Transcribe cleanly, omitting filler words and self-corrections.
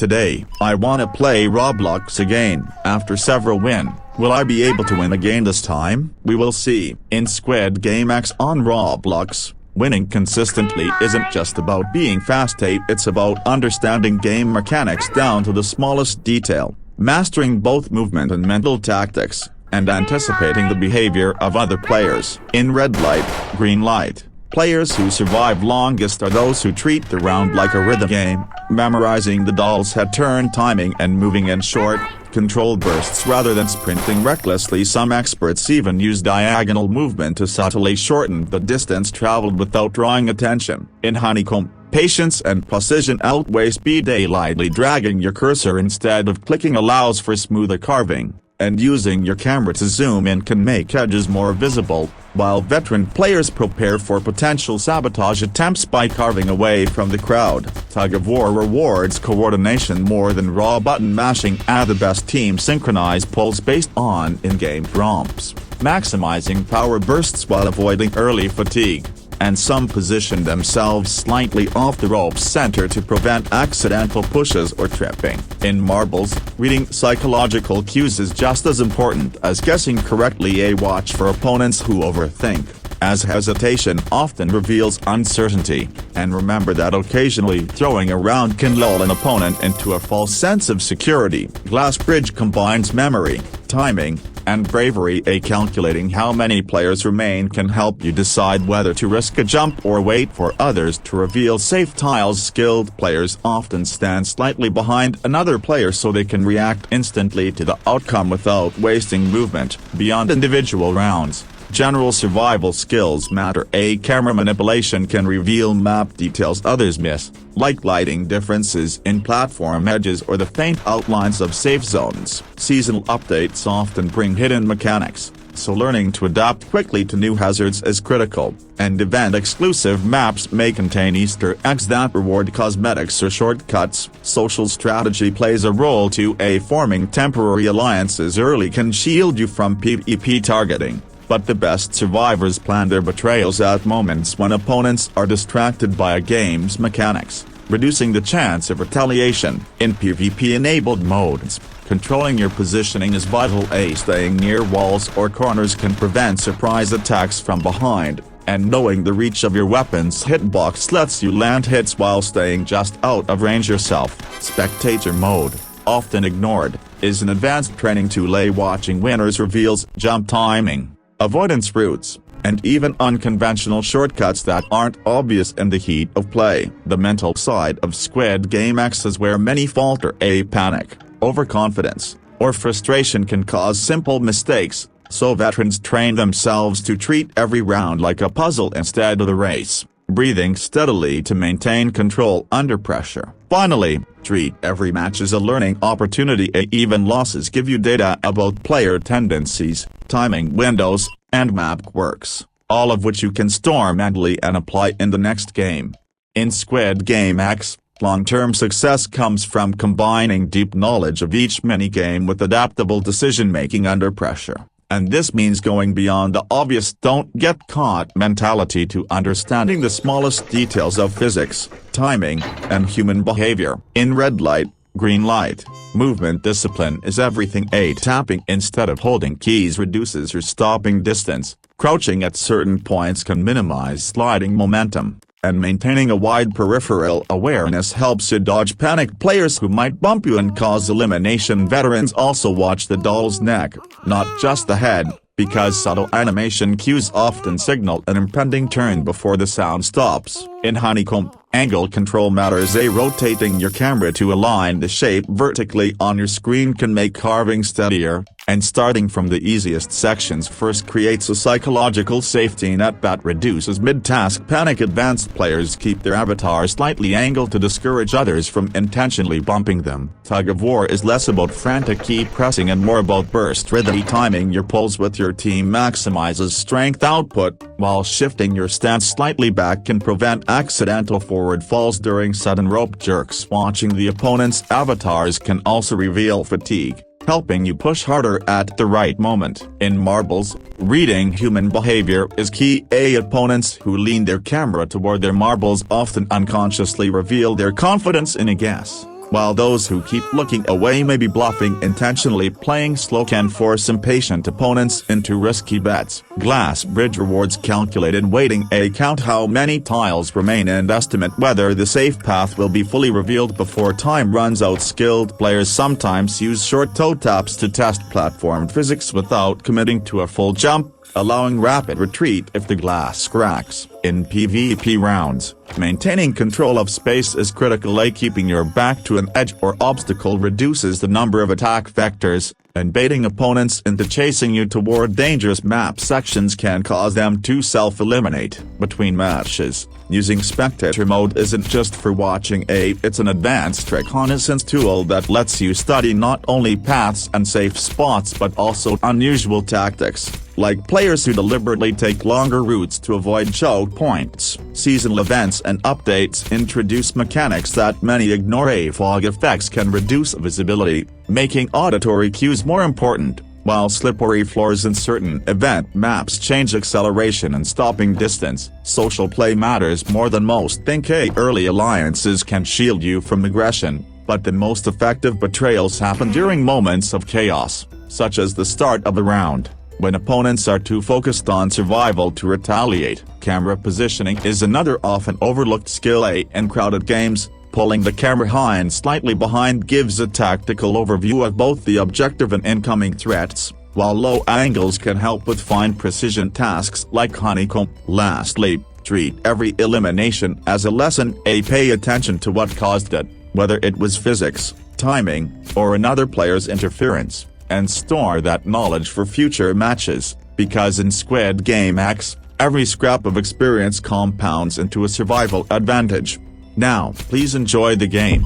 Today, I wanna play Roblox again. After several wins, will I be able to win again this time? We will see. In Squid Game X on Roblox, winning consistently isn't just about being fast, it's about understanding game mechanics down to the smallest detail, mastering both movement and mental tactics, and anticipating the behavior of other players. In red light, green light, players who survive longest are those who treat the round like a rhythm game, memorizing the doll's head turn timing and moving in short, controlled bursts rather than sprinting recklessly. Some experts even use diagonal movement to subtly shorten the distance traveled without drawing attention. In Honeycomb, patience and precision outweigh speed. Lightly dragging your cursor instead of clicking allows for smoother carving, and using your camera to zoom in can make edges more visible, while veteran players prepare for potential sabotage attempts by carving away from the crowd. Tug of War rewards coordination more than raw button mashing, and the best teams synchronize pulls based on in-game prompts, maximizing power bursts while avoiding early fatigue, and some position themselves slightly off the rope's center to prevent accidental pushes or tripping. In marbles, reading psychological cues is just as important as guessing correctly. Watch for opponents who overthink, as hesitation often reveals uncertainty, and remember that occasionally throwing a round can lull an opponent into a false sense of security. Glass Bridge combines memory, timing, and bravery. Calculating how many players remain can help you decide whether to risk a jump or wait for others to reveal safe tiles. Skilled players often stand slightly behind another player so they can react instantly to the outcome without wasting movement. Beyond individual rounds, general survival skills matter. Camera manipulation can reveal map details others miss, like lighting differences in platform edges or the faint outlines of safe zones. Seasonal updates often bring hidden mechanics, so learning to adapt quickly to new hazards is critical, and event-exclusive maps may contain Easter eggs that reward cosmetics or shortcuts. Social strategy plays a role too. Forming temporary alliances early can shield you from PvP targeting, but the best survivors plan their betrayals at moments when opponents are distracted by a game's mechanics, reducing the chance of retaliation. In PvP-enabled modes, controlling your positioning is vital. Staying near walls or corners can prevent surprise attacks from behind, and knowing the reach of your weapon's hitbox lets you land hits while staying just out of range yourself. Spectator mode, often ignored, is an advanced training tool. Watching winners reveals jump timing, avoidance routes, and even unconventional shortcuts that aren't obvious in the heat of play. The mental side of Squid Game X is where many falter. Panic, overconfidence, or frustration can cause simple mistakes, so veterans train themselves to treat every round like a puzzle instead of a race, breathing steadily to maintain control under pressure. Finally, treat every match as a learning opportunity. Even losses give you data about player tendencies, timing windows, and map quirks, all of which you can store mentally and apply in the next game. In Squid Game X, long-term success comes from combining deep knowledge of each minigame with adaptable decision-making under pressure, and this means going beyond the obvious don't get caught mentality to understanding the smallest details of physics, timing, and human behavior. In red light, green light, movement discipline is everything. Tapping instead of holding keys reduces your stopping distance, crouching at certain points can minimize sliding momentum, and maintaining a wide peripheral awareness helps you dodge panic players who might bump you and cause elimination. Veterans also watch the doll's neck, not just the head, because subtle animation cues often signal an impending turn before the sound stops. In Honeycomb, angle control matters. Rotating your camera to align the shape vertically on your screen can make carving steadier, and starting from the easiest sections first creates a psychological safety net that reduces mid-task panic. Advanced players keep their avatar slightly angled to discourage others from intentionally bumping them. Tug of War is less about frantic key pressing and more about burst rhythm. Timing your pulls with your team maximizes strength output, while shifting your stance slightly back can prevent accidental forward falls during sudden rope jerks. Watching the opponent's avatars can also reveal fatigue, helping you push harder at the right moment. In marbles, reading human behavior is key. Opponents who lean their camera toward their marbles often unconsciously reveal their confidence in a guess, while those who keep looking away may be bluffing. Intentionally playing slow can force impatient opponents into risky bets. Glass bridge rewards calculated waiting. Count how many tiles remain and estimate whether the safe path will be fully revealed before time runs out. Skilled players sometimes use short toe taps to test platform physics without committing to a full jump, allowing rapid retreat if the glass cracks. In PvP rounds, maintaining control of space is critical. Keeping your back to an edge or obstacle reduces the number of attack vectors, and baiting opponents into chasing you toward dangerous map sections can cause them to self-eliminate. Between matches, using spectator mode isn't just for watching. It's an advanced reconnaissance tool that lets you study not only paths and safe spots but also unusual tactics, like players who deliberately take longer routes to avoid choke points. Seasonal events and updates introduce mechanics that many ignore. Fog effects can reduce visibility, making auditory cues more important, while slippery floors in certain event maps change acceleration and stopping distance. Social play matters more than most think. Early alliances can shield you from aggression, but the most effective betrayals happen during moments of chaos, such as the start of the round, when opponents are too focused on survival to retaliate. Camera positioning is another often overlooked skill. In crowded games, pulling the camera high and slightly behind gives a tactical overview of both the objective and incoming threats, while low angles can help with fine precision tasks like honeycomb. Lastly, treat every elimination as a lesson. Pay attention to what caused it, whether it was physics, timing, or another player's interference, and store that knowledge for future matches, because in Squid Game X, every scrap of experience compounds into a survival advantage. Now, please enjoy the game.